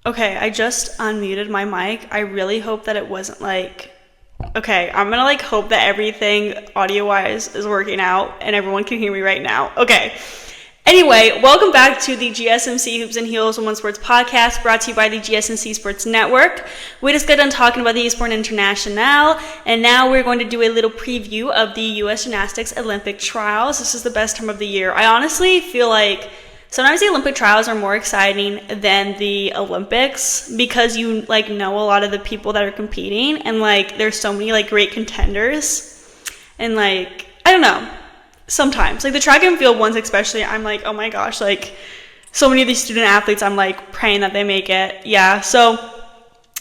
Okay, I just unmuted my mic. I really hope that it wasn't like, okay, I'm gonna like hope that everything audio-wise is working out and everyone can hear me right now. Okay. Anyway, welcome back to the GSMC Hoops and Heels Women's Sports Podcast, brought to you by the GSMC Sports Network. We just got done talking about the Esport International, and now we're going to do a little preview of the U.S. Gymnastics Olympic Trials. This is the best time of the year. I honestly feel like sometimes the Olympic trials are more exciting than the Olympics because you like know a lot of the people that are competing, and like there's so many like great contenders, and like I don't know. Sometimes, like the track and field ones especially, I'm like, oh my gosh, like so many of these student athletes, I'm like praying that they make it. Yeah, so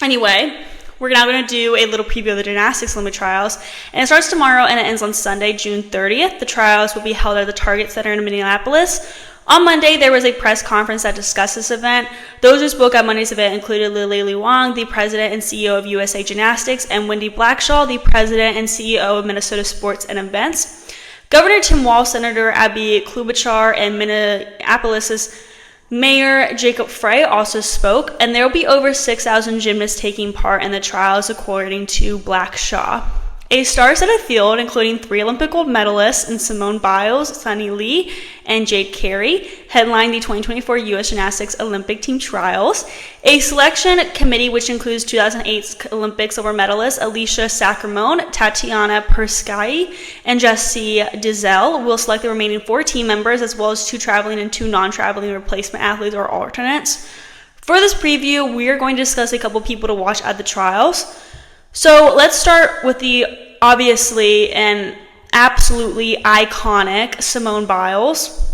anyway, we're now going to do a little preview of the Gymnastics Olympic Trials, and it starts tomorrow and it ends on Sunday, June 30th. The trials will be held at the Target Center in Minneapolis. On Monday, there was a press conference that discussed this event. Those who spoke at Monday's event included Li Li Leung, the president and CEO of USA Gymnastics, and Wendy Blackshaw, the president and CEO of Minnesota Sports and Events. Governor Tim Walz, Senator Abby Klobuchar, and Minneapolis' Mayor Jacob Frey also spoke, and there will be over 6,000 gymnasts taking part in the trials, according to Blackshaw. A star-studded field, including 3 Olympic gold medalists in Simone Biles, Suni Lee, and Jade Carey, headlined the 2024 U.S. Gymnastics Olympic Team Trials. A selection committee, which includes 2008 Olympic silver medalists Alicia Sacramone, Tatiana Perskay, and Jessie Dizel, will select the remaining 4 team members, as well as 2 traveling and 2 non-traveling replacement athletes or alternates. For this preview, we are going to discuss a couple people to watch at the trials. So let's start with the obviously and absolutely iconic Simone Biles.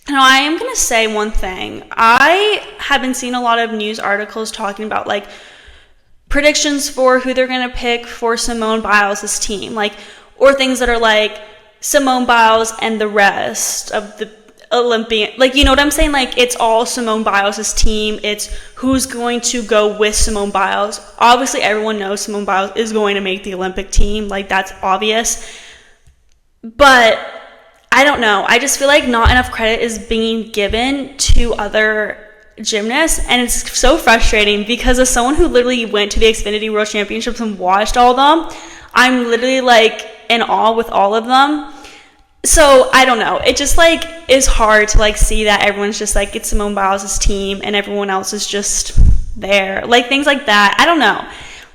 Now, I am going to say one thing. I have been seeing a lot of news articles talking about like predictions for who they're going to pick for Simone Biles' team, like, or things that are like Simone Biles and the rest of the Olympian, like, you know what I'm saying? Like, it's all Simone Biles' team. It's who's going to go with Simone Biles. Obviously, everyone knows Simone Biles is going to make the Olympic team. Like, that's obvious. But I don't know. I just feel like not enough credit is being given to other gymnasts. And it's so frustrating because as someone who literally went to the Xfinity World Championships and watched all of them, I'm literally like in awe with all of them. So I don't know. It just like is hard to like see that everyone's just like it's Simone Biles' team and everyone else is just there. Like things like that. I don't know.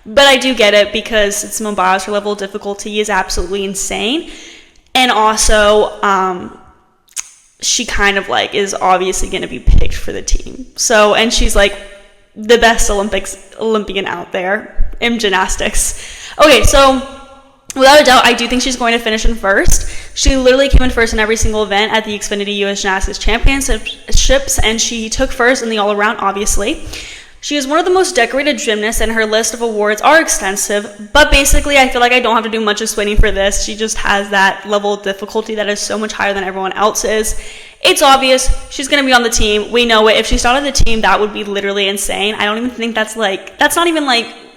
But I do get it because it's Simone Biles. Her level of difficulty is absolutely insane. And also, she kind of like is obviously going to be picked for the team. So, and she's like the best Olympian out there in gymnastics. Okay, so without a doubt, I do think she's going to finish in first. She literally came in first in every single event at the Xfinity U.S. Gymnastics Championships, and she took first in the all-around, obviously. She is one of the most decorated gymnasts, and her list of awards are extensive, but basically, I feel like I don't have to do much explaining for this. She just has that level of difficulty that is so much higher than everyone else's. It's obvious. She's going to be on the team. We know it. If she started the team, that would be literally insane. I don't even think that's not even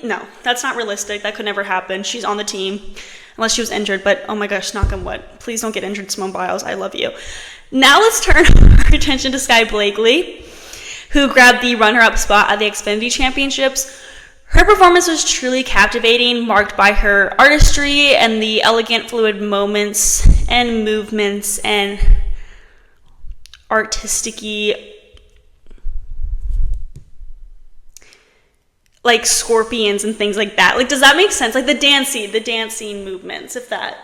no, that's not realistic. That could never happen. She's on the team unless she was injured, but oh my gosh, knock on wood. Please don't get injured, Simone Biles. I love you. Now let's turn our attention to Sky Blakely, who grabbed the runner-up spot at the Xfinity Championships. Her performance was truly captivating, marked by her artistry and the elegant, fluid moments and movements and artistic-y like scorpions and things like that. Like, does that make sense? Like the dancing movements, if that,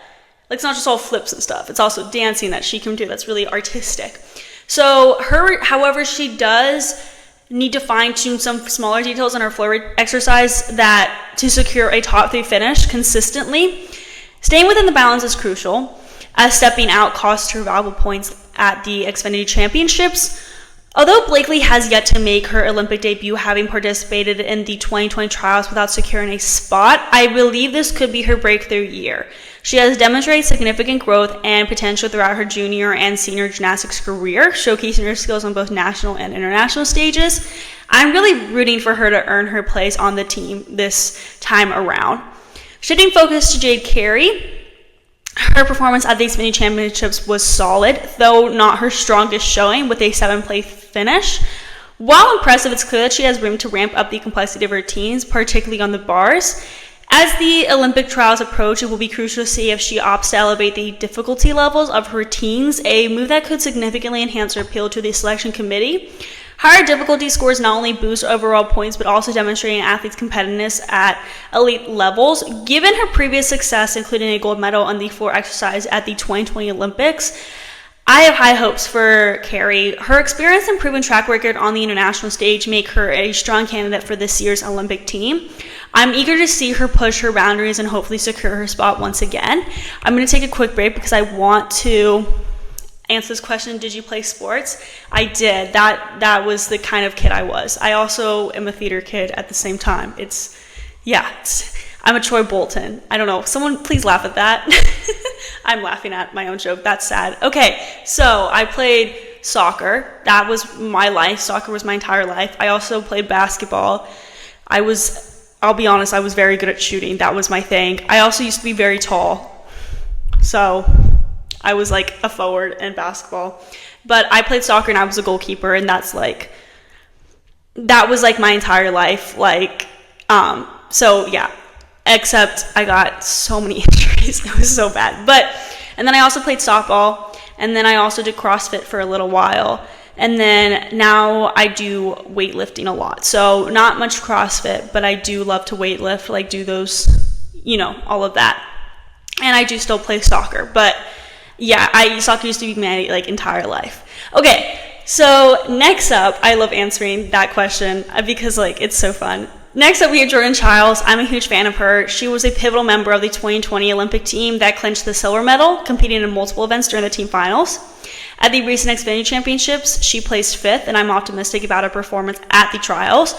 like, it's not just all flips and stuff. It's also dancing that she can do. That's really artistic. So however, she does need to fine-tune some smaller details in her floor exercise that to secure a top 3 finish consistently. Staying within the balance is crucial, as stepping out cost her valuable points at the Xfinity Championships. Although Blakely has yet to make her Olympic debut, having participated in the 2020 trials without securing a spot, I believe this could be her breakthrough year. She has demonstrated significant growth and potential throughout her junior and senior gymnastics career, showcasing her skills on both national and international stages. I'm really rooting for her to earn her place on the team this time around. Shifting focus to Jade Carey, her performance at the Xfinity Championships was solid, though not her strongest showing, with a 7th place finish. While impressive, it's clear that she has room to ramp up the complexity of her routines, particularly on the bars. As the Olympic trials approach, it will be crucial to see if she opts to elevate the difficulty levels of her routines, a move that could significantly enhance her appeal to the selection committee. Higher difficulty scores not only boost overall points, but also demonstrate an athlete's competitiveness at elite levels. Given her previous success, including a gold medal on the floor exercise at the 2020 Olympics, I have high hopes for Carey. Her experience and proven track record on the international stage make her a strong candidate for this year's Olympic team. I'm eager to see her push her boundaries and hopefully secure her spot once again. I'm going to take a quick break because I want to answer this question. Did you play sports? I did. That was the kind of kid I was. I also am a theater kid at the same time. I'm a Troy Bolton. I don't know. Someone please laugh at that. I'm laughing at my own joke. That's sad. Okay, so I played soccer. That was my life. Soccer was my entire life. I also played basketball. I'll be honest, I was very good at shooting. That was my thing. I also used to be very tall. So I was like a forward in basketball. But I played soccer and I was a goalkeeper, and that was like my entire life. So yeah. Except I got so many injuries. It was so bad. And then I also played softball, and then I also did CrossFit for a little while. And then now I do weightlifting a lot. So not much CrossFit, but I do love to weightlift, like do those, all of that. And I do still play soccer. But yeah, soccer used to be my entire life. Okay, so next up, I love answering that question because it's so fun. Next up, we have Jordan Chiles. I'm a huge fan of her. She was a pivotal member of the 2020 Olympic team that clinched the silver medal, competing in multiple events during the team finals. At the recent Xfinity Championships, she placed 5th, and I'm optimistic about her performance at the trials.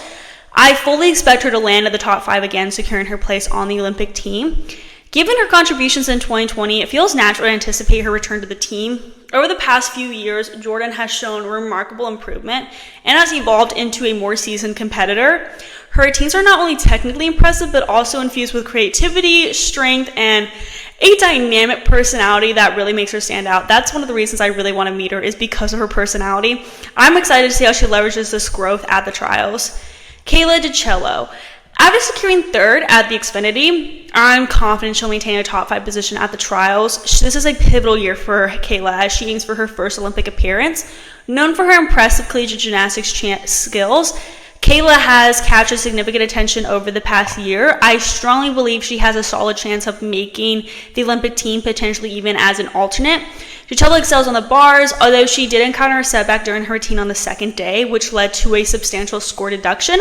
I fully expect her to land at the top 5 again, securing her place on the Olympic team. Given her contributions in 2020, it feels natural to anticipate her return to the team. Over the past few years, Jordan has shown remarkable improvement and has evolved into a more seasoned competitor. Her routines are not only technically impressive, but also infused with creativity, strength, and a dynamic personality that really makes her stand out. That's one of the reasons I really want to meet her, is because of her personality. I'm excited to see how she leverages this growth at the trials. Kayla DiCello. After securing 3rd at the Xfinity, I'm confident she'll maintain a top 5 position at the trials. This is a pivotal year for Kayla as she aims for her first Olympic appearance. Known for her impressive collegiate gymnastics skills, Kayla has captured significant attention over the past year. I strongly believe she has a solid chance of making the Olympic team, potentially even as an alternate. DiCello excels on the bars, although she did encounter a setback during her routine on the second day, which led to a substantial score deduction.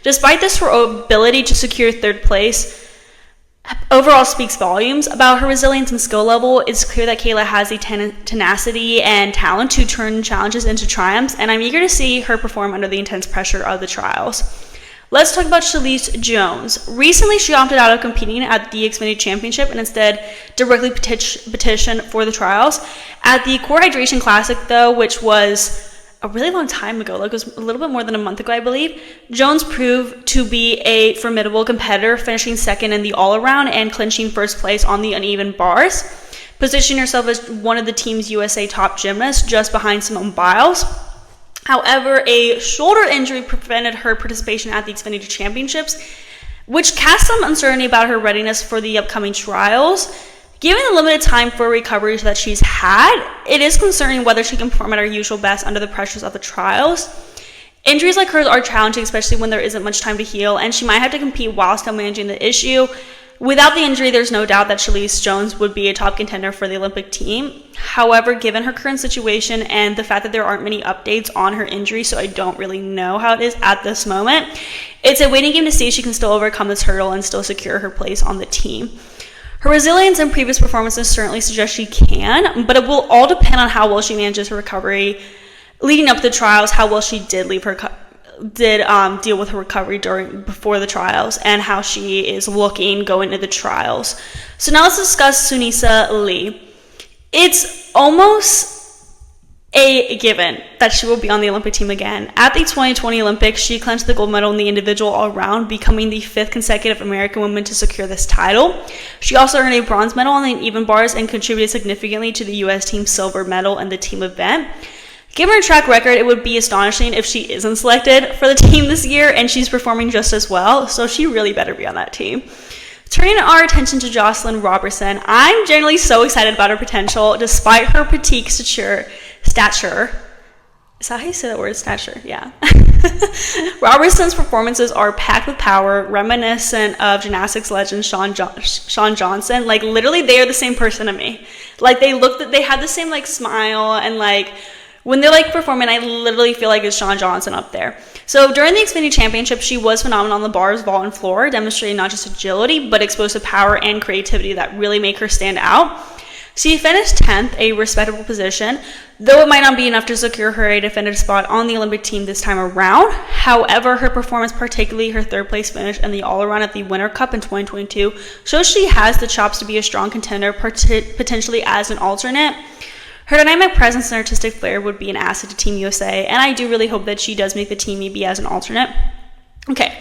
Despite this, her ability to secure 3rd place overall speaks volumes about her resilience and skill level. It's clear that Kayla has the tenacity and talent to turn challenges into triumphs, and I'm eager to see her perform under the intense pressure of the trials. Let's talk about Shalise Jones. Recently, she opted out of competing at the Xfinity Championship and instead directly petitioned for the trials. At the Core Hydration Classic, though, which was a really long time ago, it was a little bit more than a month ago, I believe, Jones proved to be a formidable competitor, finishing 2nd in the all-around and clinching 1st place on the uneven bars, positioning herself as one of the team's USA top gymnasts, just behind Simone Biles. However, a shoulder injury prevented her participation at the Xfinity Championships, which cast some uncertainty about her readiness for the upcoming trials. Given the limited time for recovery that she's had, it is concerning whether she can perform at her usual best under the pressures of the trials. Injuries like hers are challenging, especially when there isn't much time to heal, and she might have to compete while still managing the issue. Without the injury, there's no doubt that Shalise Jones would be a top contender for the Olympic team. However, given her current situation and the fact that there aren't many updates on her injury, so I don't really know how it is at this moment, it's a waiting game to see if she can still overcome this hurdle and still secure her place on the team. Her resilience and previous performances certainly suggest she can, but it will all depend on how well she manages her recovery leading up to the trials, how well she did deal with her recovery before the trials, and how she is looking going into the trials. So now let's discuss Suni Lee. It's almost a given that she will be on the Olympic team again. At the 2020 Olympics, she clinched the gold medal in the individual all-around, becoming the 5th consecutive American woman to secure this title. She also earned a bronze medal on the even bars and contributed significantly to the U.S. team's silver medal in the team event. Given her track record, it would be astonishing if she isn't selected for the team this year, and she's performing just as well, so she really better be on that team. Turning our attention to Jocelyn Robertson, I'm generally so excited about her potential, despite her petite stature. Is that how you say that word, stature? Yeah. Robertson's performances are packed with power, reminiscent of gymnastics legend Shawn Johnson. Like, literally, they are the same person to me. Like, they had the same, like, smile, and, like, when they're, like, performing, I literally feel like it's Shawn Johnson up there. So during the Xfinity Championship, she was phenomenal on the bars, vault, and floor, demonstrating not just agility, but explosive power and creativity that really make her stand out. She finished 10th, a respectable position, though it might not be enough to secure her a definitive spot on the Olympic team this time around. However, her performance, particularly her third-place finish and the all-around at the Winter Cup in 2022, shows she has the chops to be a strong contender, potentially as an alternate. Her dynamic presence and artistic flair would be an asset to Team USA, and I do really hope that she does make the team maybe as an alternate. Okay,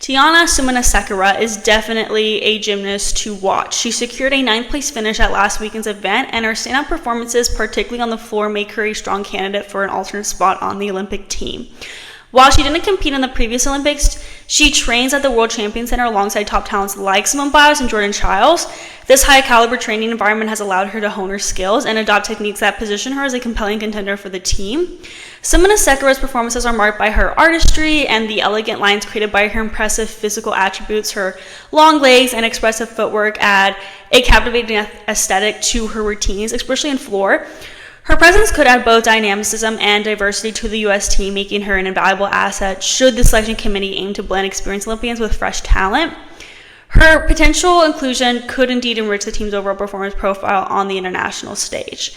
Tiana Suminasekara is definitely a gymnast to watch. She secured a 9th place finish at last weekend's event, and her standout performances, particularly on the floor, make her a strong candidate for an alternate spot on the Olympic team. While she didn't compete in the previous Olympics, she trains at the World Champion Center alongside top talents like Simone Biles and Jordan Chiles. This high-caliber training environment has allowed her to hone her skills and adopt techniques that position her as a compelling contender for the team. Suminasekara's performances are marked by her artistry and the elegant lines created by her impressive physical attributes. Her long legs and expressive footwork add a captivating aesthetic to her routines, especially in floor. Her presence could add both dynamicism and diversity to the U.S. team, making her an invaluable asset should the selection committee aim to blend experienced Olympians with fresh talent. Her potential inclusion could indeed enrich the team's overall performance profile on the international stage.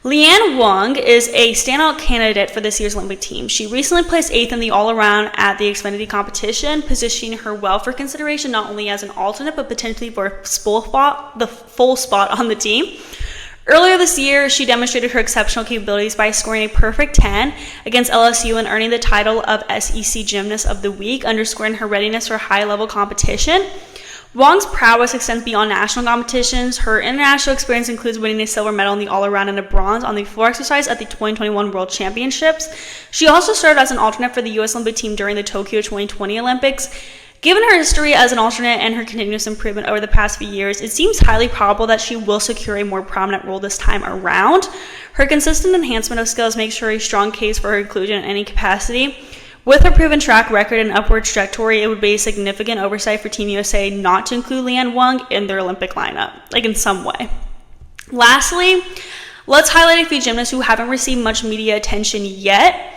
Li Li Leung is a standout candidate for this year's Olympic team. She recently placed 8th in the all-around at the Xfinity competition, positioning her well for consideration not only as an alternate, but potentially for the full spot on the team. Earlier this year, she demonstrated her exceptional capabilities by scoring a perfect 10 against LSU and earning the title of SEC Gymnast of the Week, underscoring her readiness for high-level competition. Wong's prowess extends beyond national competitions. Her international experience includes winning a silver medal in the all-around and a bronze on the floor exercise at the 2021 World Championships. She also served as an alternate for the U.S. Olympic team during the Tokyo 2020 Olympics. Given her history as an alternate and her continuous improvement over the past few years, it seems highly probable that she will secure a more prominent role this time around. Her consistent enhancement of skills makes her a strong case for her inclusion in any capacity. With her proven track record and upward trajectory, it would be a significant oversight for Team USA not to include Li Li Leung in their Olympic lineup, like in some way. Lastly, let's highlight a few gymnasts who haven't received much media attention yet.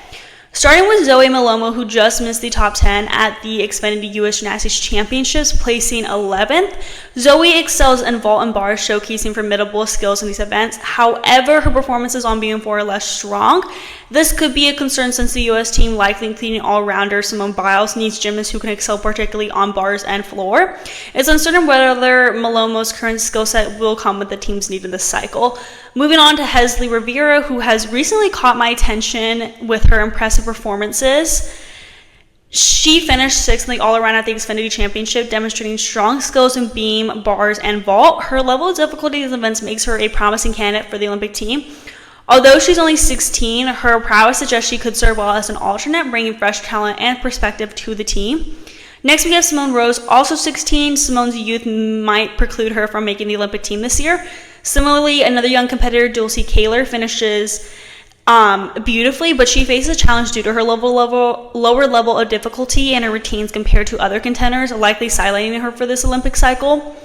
Starting with Zoe Malomo, who just missed the top 10 at the Xfinity US Gymnastics Championships, placing 11th. Zoe excels in vault and bars, showcasing formidable skills in these events. However, her performances on beam and floor are less strong. This could be a concern since the U.S. team, likely including all-rounder Simone Biles, needs gymnasts who can excel particularly on bars and floor. It's uncertain whether Malomo's current skill set will come with the team's need in this cycle. Moving on to Hesley Rivera, who has recently caught my attention with her impressive performances. She finished 6th in the all-around at the Xfinity Championship, demonstrating strong skills in beam, bars, and vault. Her level of difficulty in these events makes her a promising candidate for the Olympic team. Although she's only 16, her prowess suggests she could serve well as an alternate, bringing fresh talent and perspective to the team. Next, we have Simone Rose, also 16. Simone's youth might preclude her from making the Olympic team this year. Similarly, another young competitor, Dulcie Kaler, finishes beautifully, but she faces a challenge due to her lower level of difficulty and her routines compared to other contenders, likely sidelining her for this Olympic cycle.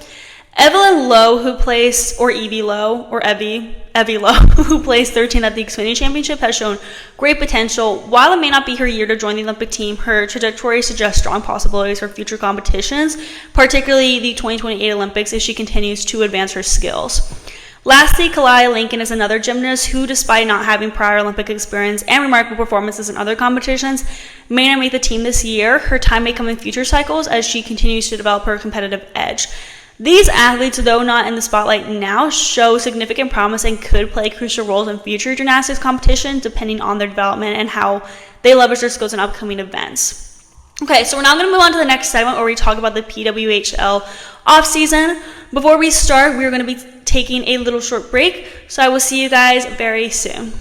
Evelyn Lowe, who placed, or Evie Lowe, who placed 13th at the Xfinity Championship, has shown great potential. While it may not be her year to join the Olympic team, her trajectory suggests strong possibilities for future competitions, particularly the 2028 Olympics, if she continues to advance her skills. Lastly, Kalai Lincoln is another gymnast who, despite not having prior Olympic experience and remarkable performances in other competitions, may not make the team this year. Her time may come in future cycles as she continues to develop her competitive edge. These athletes, though not in the spotlight now, show significant promise and could play crucial roles in future gymnastics competitions depending on their development and how they leverage their skills in upcoming events. Okay, so we're now going to move on to the next segment where we talk about the PWHL off-season. Before we start, we're going to be taking a little short break, so I will see you guys very soon.